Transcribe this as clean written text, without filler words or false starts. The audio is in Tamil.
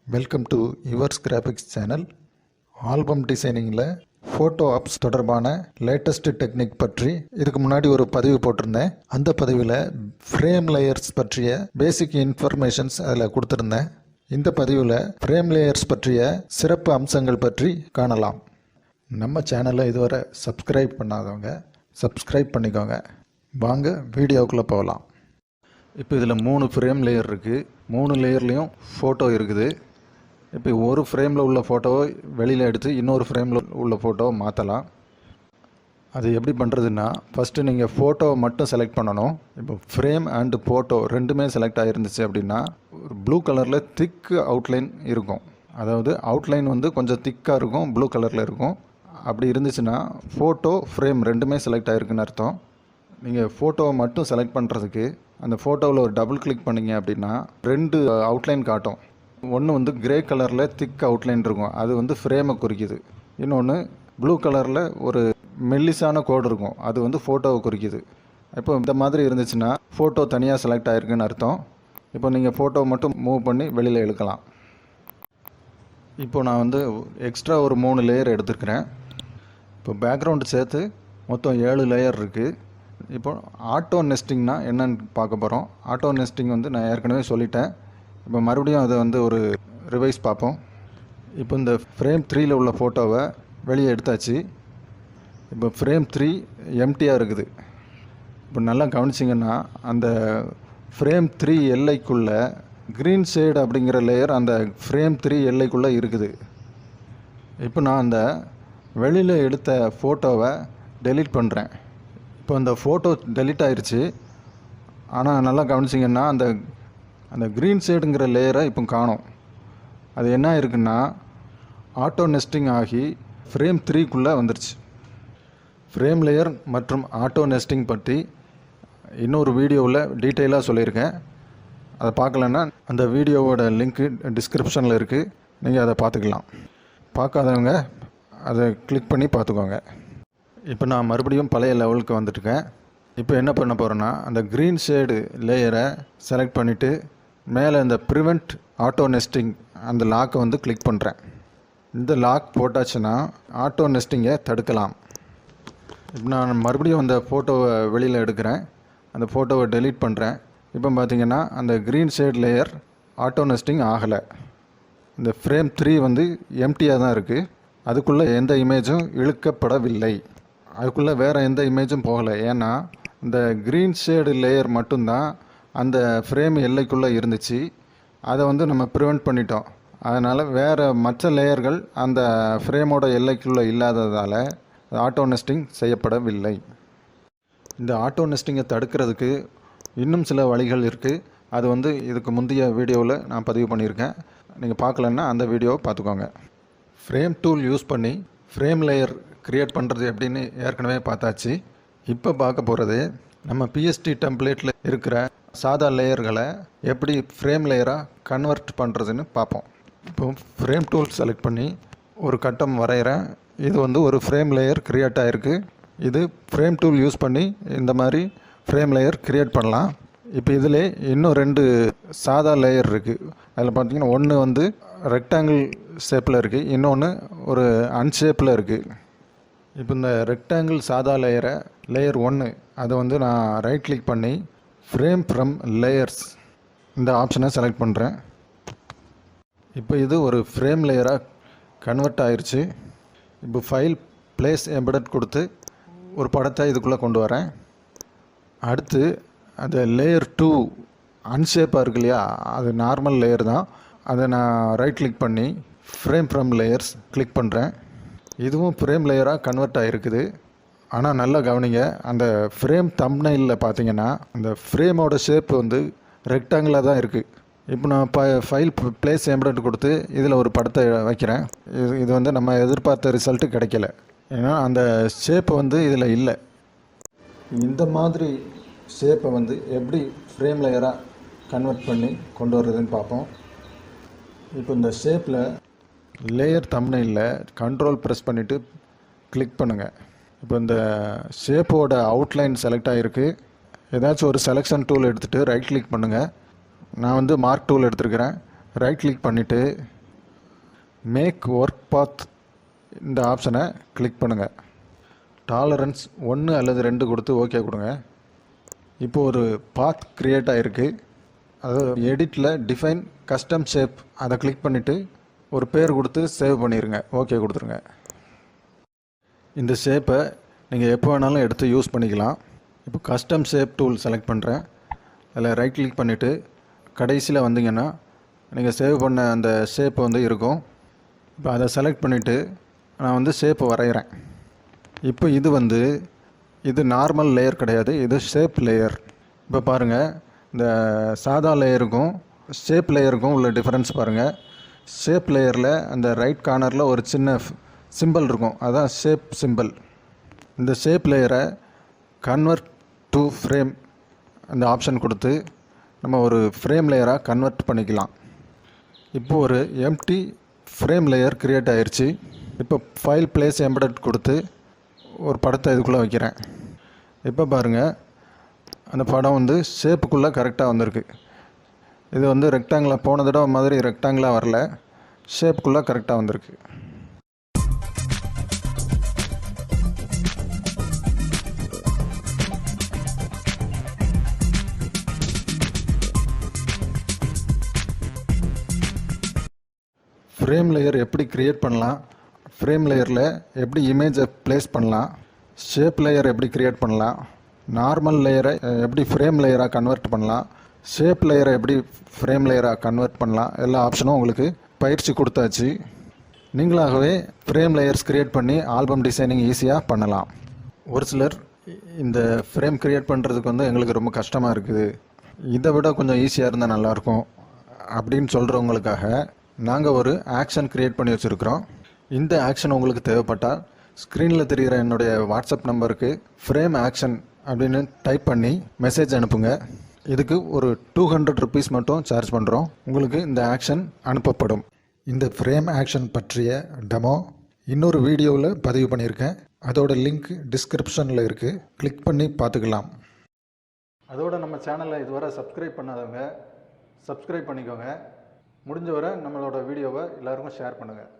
Welcome to yours graphics channel. Album டிசைனிங்கில் ஃபோட்டோ ஆப்ஸ் தொடர்பான லேட்டஸ்ட் டெக்னிக் பற்றி இதுக்கு முன்னாடி ஒரு பதிவு போட்டிருந்தேன். அந்த பதிவில் ஃப்ரேம் லேயர்ஸ் பற்றிய பேசிக் இன்ஃபர்மேஷன்ஸ் அதில் கொடுத்துருந்தேன். இந்த பதிவில் ஃப்ரேம் லேயர்ஸ் பற்றிய சிறப்பு அம்சங்கள் பற்றி காணலாம். நம்ம சேனலை இதுவரை சப்ஸ்கிரைப் பண்ணாதவங்க சப்ஸ்கிரைப் பண்ணிக்கோங்க. வாங்க வீடியோக்குள்ளே போகலாம். இப்போ இதில் 3 ஃப்ரேம் லேயர் இருக்குது. 3 லேயர்லேயும் ஃபோட்டோ இருக்குது. இப்போ ஒரு ஃப்ரேமில் உள்ள ஃபோட்டோவை வெளியில் எடுத்து இன்னொரு ஃப்ரேமில் உள்ள ஃபோட்டோவை மாற்றலாம். அது எப்படி பண்ணுறதுன்னா, ஃபஸ்ட்டு நீங்கள் ஃபோட்டோவை மட்டும் செலக்ட் பண்ணணும். இப்போ ஃப்ரேம் அண்டு ஃபோட்டோ ரெண்டுமே செலக்ட் ஆகிருந்துச்சு அப்படின்னா ஒரு ப்ளூ கலரில் திக்கு அவுட்லைன் இருக்கும். அதாவது அவுட்லைன் வந்து கொஞ்சம் திக்காக இருக்கும், ப்ளூ கலரில் இருக்கும். அப்படி இருந்துச்சுன்னா ஃபோட்டோ ஃப்ரேம் ரெண்டுமே செலக்ட் ஆகிருக்குன்னு அர்த்தம். நீங்கள் ஃபோட்டோவை மட்டும் செலக்ட் பண்ணுறதுக்கு அந்த ஃபோட்டோவில் ஒரு டபுள் கிளிக் பண்ணிங்க அப்படின்னா 2 அவுட்லைன் காட்டும். ஒன்று வந்து கிரே கலரில் திக் அவுட்லைன் இருக்கும், அது வந்து ஃப்ரேமை குறிக்குது. இன்னொன்று ப்ளூ கலரில் ஒரு மெல்லிசான கோடு இருக்கும், அது வந்து ஃபோட்டோவை குறிக்குது. இப்போ இந்த மாதிரி இருந்துச்சுன்னா ஃபோட்டோ தனியாக செலக்ட் ஆகிருக்குன்னு அர்த்தம். இப்போ நீங்கள் ஃபோட்டோவை மட்டும் மூவ் பண்ணி வெளியில் இழுக்கலாம். இப்போ நான் வந்து எக்ஸ்ட்ரா ஒரு 3 லேயர் எடுத்துருக்கிறேன். இப்போ பேக்ரவுண்டு சேர்த்து மொத்தம் 7 லேயர் இருக்குது. இப்போ ஆட்டோ நெஸ்டிங்னா என்னன்னு பார்க்க போகிறோம். ஆட்டோ நெஸ்டிங் வந்து நான் ஏற்கனவே சொல்லிட்டேன். இப்போ மறுபடியும் அதை வந்து ஒரு ரிவைஸ் பார்ப்போம். இப்போ இந்த ஃப்ரேம் 3ல் உள்ள ஃபோட்டோவை வெளியே எடுத்தாச்சு. இப்போ ஃப்ரேம் 3 எம்டியாக இருக்குது. இப்போ நல்லா கவனிச்சிங்கன்னா அந்த ஃப்ரேம் 3 எல்லைக்குள்ளே க்ரீன் ஷேடு அப்படிங்கிற லேயர் அந்த ஃப்ரேம் 3 எல்லைக்குள்ளே இருக்குது. இப்போ நான் அந்த வெளியில் எடுத்த ஃபோட்டோவை டெலீட் பண்ணுறேன். இப்போ அந்த ஃபோட்டோ டெலீட் ஆயிடுச்சு. ஆனால் நல்லா கவனிச்சிங்கன்னா அந்த க்ரீன் ஷேடுங்கிற லேயரை இப்போ காணோம். அது என்ன இருக்குன்னா ஆட்டோ நெஸ்டிங் ஆகி ஃப்ரேம் 3க்குள்ளே வந்துருச்சு. ஃப்ரேம் லேயர் மற்றும் ஆட்டோ நெஸ்டிங் பற்றி இன்னொரு வீடியோவில் டீட்டெயிலாக சொல்லியிருக்கேன். அதை பார்க்கலன்னா அந்த வீடியோவோட லிங்க்கு டிஸ்கிரிப்ஷனில் இருக்குது, நீங்கள் அதை பார்த்துக்கலாம். பார்க்காதவங்க அதை கிளிக் பண்ணி பார்த்துக்கோங்க. இப்போ நான் மறுபடியும் பழைய லெவலுக்கு வந்துட்டுருக்கேன். இப்போ என்ன பண்ண போகிறேன்னா, அந்த க்ரீன் ஷேடு லேயரை செலக்ட் பண்ணிவிட்டு மேலே இந்த ப்ரிவெண்ட் ஆட்டோ நெஸ்டிங் அந்த லாக்கை வந்து கிளிக் பண்ணுறேன். இந்த லாக் போட்டாச்சுன்னா ஆட்டோ நெஸ்டிங்கை தடுக்கலாம். இப்போ நான் மறுபடியும் அந்த ஃபோட்டோவை வெளியில் எடுக்கிறேன். அந்த ஃபோட்டோவை டெலீட் பண்ணுறேன். இப்போ பார்த்திங்கன்னா அந்த green shade layer auto nesting ஆகலை. இந்த ஃப்ரேம் 3 வந்து எம்டியாக தான் இருக்குது. அதுக்குள்ளே எந்த இமேஜும் இழுக்கப்படவில்லை. அதுக்குள்ளே வேறு எந்த இமேஜும் போகலை. ஏன்னா இந்த க்ரீன் ஷேடு லேயர் மட்டும்தான் அந்த ஃப்ரேம் எல்லைக்குள்ளே இருந்துச்சு. அதை வந்து நம்ம ப்ரிவெண்ட் பண்ணிட்டோம். அதனால் வேறு மற்ற லேயர்கள் அந்த ஃப்ரேமோட எல்லைக்குள்ளே இல்லாததால் ஆட்டோ நெஸ்டிங் செய்யப்படவில்லை. இந்த ஆட்டோ நெஸ்டிங்கை தடுக்கிறதுக்கு இன்னும் சில வழிகள் இருக்குது. அது வந்து இதுக்கு முந்தைய வீடியோவில் நான் பதிவு பண்ணியிருக்கேன். நீங்கள் பார்க்கலன்னா அந்த வீடியோவை பார்த்துக்கோங்க. ஃப்ரேம் டூல் யூஸ் பண்ணி ஃப்ரேம் லேயர் க்ரியேட் பண்ணுறது எப்படின்னு ஏற்கனவே பார்த்தாச்சு. இப்போ பார்க்க போகிறது நம்ம பிஎஸ்டி டெம்ப்ளேட்டில் இருக்கிற சாதா லேயர்களை எப்படி ஃப்ரேம் லேயராக கன்வெர்ட் பண்ணுறதுன்னு பார்ப்போம். இப்போ ஃப்ரேம் டூல் செலக்ட் பண்ணி ஒரு கட்டம் வரைகிறேன். இது வந்து ஒரு ஃப்ரேம் லேயர் க்ரியேட் ஆகிருக்கு. இது ஃப்ரேம் டூல் யூஸ் பண்ணி இந்த மாதிரி ஃப்ரேம் லேயர் க்ரியேட் பண்ணலாம். இப்போ இதில் இன்னும் 2 சாதா லேயர் இருக்குது. அதில் பார்த்திங்கன்னா ஒன்று வந்து ரெக்டாங்கிள் ஷேப்பில் இருக்குது, இன்னொன்று ஒரு அன்ஷேப்பில் இருக்குது. இப்போ இந்த ரெக்டாங்கிள் சாதா லேயர் 1 அதை வந்து நான் ரைட் கிளிக் பண்ணி ஃப்ரேம் ஃப்ரம் லேயர்ஸ் இந்த ஆப்ஷனை செலக்ட் பண்ணுறேன். இப்போ இது ஒரு ஃப்ரேம் லேயராக கன்வெர்ட் ஆயிடுச்சு. இப்போ ஃபைல் பிளேஸ் எம்பெடட் கொடுத்து ஒரு படத்தை இதுக்குள்ளே கொண்டு வரேன். அடுத்து அந்த லேயர் 2 அன்ஷேப்பாக இருக்கு இல்லையா, அது நார்மல் லேயர் தான். அதை நான் ரைட் கிளிக் பண்ணி ஃப்ரேம் ஃப்ரம் லேயர்ஸ் கிளிக் பண்ணுறேன். இதுவும் ஃப்ரேம் லேயராக கன்வெர்ட் ஆகிருக்குது. ஆனால் நல்லா கவனிங்க, அந்த ஃப்ரேம் தம்ப்நெயிலில் பார்த்தீங்கன்னா அந்த ஃப்ரேமோட ஷேப் வந்து ரெக்டாங்கிளாக தான் இருக்குது. இப்போ நான் ஃபைல் பிளேஸ் எம்பெடட் கொடுத்து இதில் ஒரு படத்தை வைக்கிறேன். இது வந்து நம்ம எதிர்பார்த்த ரிசல்ட்டு கிடைக்கல. ஏன்னா அந்த ஷேப்பு வந்து இதில் இல்லை. இந்த மாதிரி ஷேப்பை வந்து எப்படி ஃப்ரேம் லேயராக கன்வெர்ட் பண்ணி கொண்டு வர்றதுன்னு பார்ப்போம். இப்போ இந்த ஷேப்பில் லேயர் தம்ப்நெயிலில் கண்ட்ரோல் ப்ரெஸ் பண்ணிவிட்டு கிளிக் பண்ணுங்கள். இப்போ இந்த ஷேப்போட அவுட்லைன் செலக்ட் ஆகிருக்கு. ஏதாச்சும் ஒரு செலெக்ஷன் டூல் எடுத்துகிட்டு ரைட் கிளிக் பண்ணுங்கள். நான் வந்து மார்க் டூல் எடுத்துருக்கிறேன். ரைட் கிளிக் பண்ணிவிட்டு மேக் ஒர்க் பாத் இந்த ஆப்ஷனை கிளிக் பண்ணுங்கள். டாலரன்ஸ் 1 அல்லது 2 கொடுத்து ஓகே கொடுங்க. இப்போ ஒரு பாத் க்ரியேட் ஆகிருக்கு. அதாவது எடிட்டில் டிஃபைன் கஸ்டம் ஷேப் அதை கிளிக் பண்ணிவிட்டு ஒரு பேர் கொடுத்து சேவ் பண்ணிடுங்க. ஓகே கொடுத்துருங்க. இந்த ஷேப்பை நீங்கள் எப்போ வேணாலும் எடுத்து யூஸ் பண்ணிக்கலாம். இப்போ கஸ்டம் ஷேப் டூல் செலக்ட் பண்ணுறேன். அதில் ரைட் கிளிக் பண்ணிவிட்டு கடைசியில் வந்தீங்கன்னா நீங்கள் சேவ் பண்ண அந்த ஷேப் வந்து இருக்கும். இப்போ அதை செலக்ட் பண்ணிவிட்டு நான் ஷேப்பை வரைகிறேன். இப்போ இது நார்மல் லேயர் கிடையாது, இது ஷேப் லேயர். இப்போ பாருங்கள், இந்த சாதா லேயருக்கும் ஷேப் லேயருக்கும் உள்ள டிஃப்ரென்ஸ் பாருங்கள். ஷேப் லேயரில் அந்த ரைட் கார்னரில் ஒரு சின்ன சிம்பிள் இருக்கும், அதுதான் ஷேப் சிம்பிள். இந்த ஷேப் லேயரை கன்வெர்ட் டு ஃப்ரேம் அந்த ஆப்ஷன் கொடுத்து நம்ம ஒரு ஃப்ரேம் லேயராக கன்வெர்ட் பண்ணிக்கலாம். இப்போ ஒரு எம்டி ஃப்ரேம் லேயர் க்ரியேட் ஆகிருச்சு. இப்போ ஃபைல் பிளேஸ் எம்பெடட் கொடுத்து ஒரு படத்தை இதுக்குள்ளே வைக்கிறேன். இப்போ பாருங்கள், அந்த படம் ஷேப்புக்குள்ளே கரெக்டாக வந்திருக்கு. இது ரெக்டாங்கிளாக போன தடவை மாதிரி ரெக்டாங்கிளாக வரல, ஷேப்புக்குள்ளே கரெக்டாக வந்திருக்கு. ஃப்ரேம் லேயர் எப்படி க்ரியேட் பண்ணலாம், ஃப்ரேம் லேயரில் எப்படி இமேஜை ப்ளேஸ் பண்ணலாம், ஷேப் லேயர் எப்படி க்ரியேட் பண்ணலாம், நார்மல் லேயரை எப்படி ஃப்ரேம் லேயராக கன்வெர்ட் பண்ணலாம், ஷேப் லேயரை எப்படி ஃப்ரேம் லேயராக கன்வெர்ட் பண்ணலாம், எல்லா ஆப்ஷனும் உங்களுக்கு பயிற்சி கொடுத்தாச்சு. நீங்களாகவே ஃப்ரேம் லேயர்ஸ் க்ரியேட் பண்ணி ஆல்பம் டிசைனிங் ஈஸியாக பண்ணலாம். ஒரு சிலர் இந்த ஃப்ரேம் க்ரியேட் பண்ணுறதுக்கு எங்களுக்கு ரொம்ப கஷ்டமாக இருக்குது, இதை விட கொஞ்சம் ஈஸியாக இருந்தால் நல்லாயிருக்கும் அப்படின்னு சொல்கிறவங்களுக்காக நாங்கள் ஒரு ஆக்ஷன் க்ரியேட் பண்ணி வச்சுருக்கிறோம். இந்த ஆக்ஷன் உங்களுக்கு தேவைப்பட்டால் ஸ்க்ரீனில் தெரிகிற என்னுடைய வாட்ஸ்அப் நம்பருக்கு ஃப்ரேம் ஆக்ஷன் அப்படின்னு டைப் பண்ணி மெசேஜ் அனுப்புங்க. இதுக்கு ஒரு 200 ருபீஸ் மட்டும் சார்ஜ் பண்ணுறோம். உங்களுக்கு இந்த ஆக்ஷன் அனுப்பப்படும். இந்த ஃப்ரேம் ஆக்ஷன் பற்றிய டெமோ இன்னொரு வீடியோவில் பதிவு பண்ணியிருக்கேன். அதோட லிங்க் டிஸ்கிரிப்ஷனில் இருக்குது, கிளிக் பண்ணி பார்த்துக்கலாம். அதோட நம்ம சேனலை இதுவரை சப்ஸ்கிரைப் பண்ணாதவங்க சப்ஸ்கிரைப் பண்ணிக்கோங்க. முடிஞ்ச வரை நம்மளோட வீடியோவை எல்லாருக்கும் ஷேர் பண்ணுங்கள்.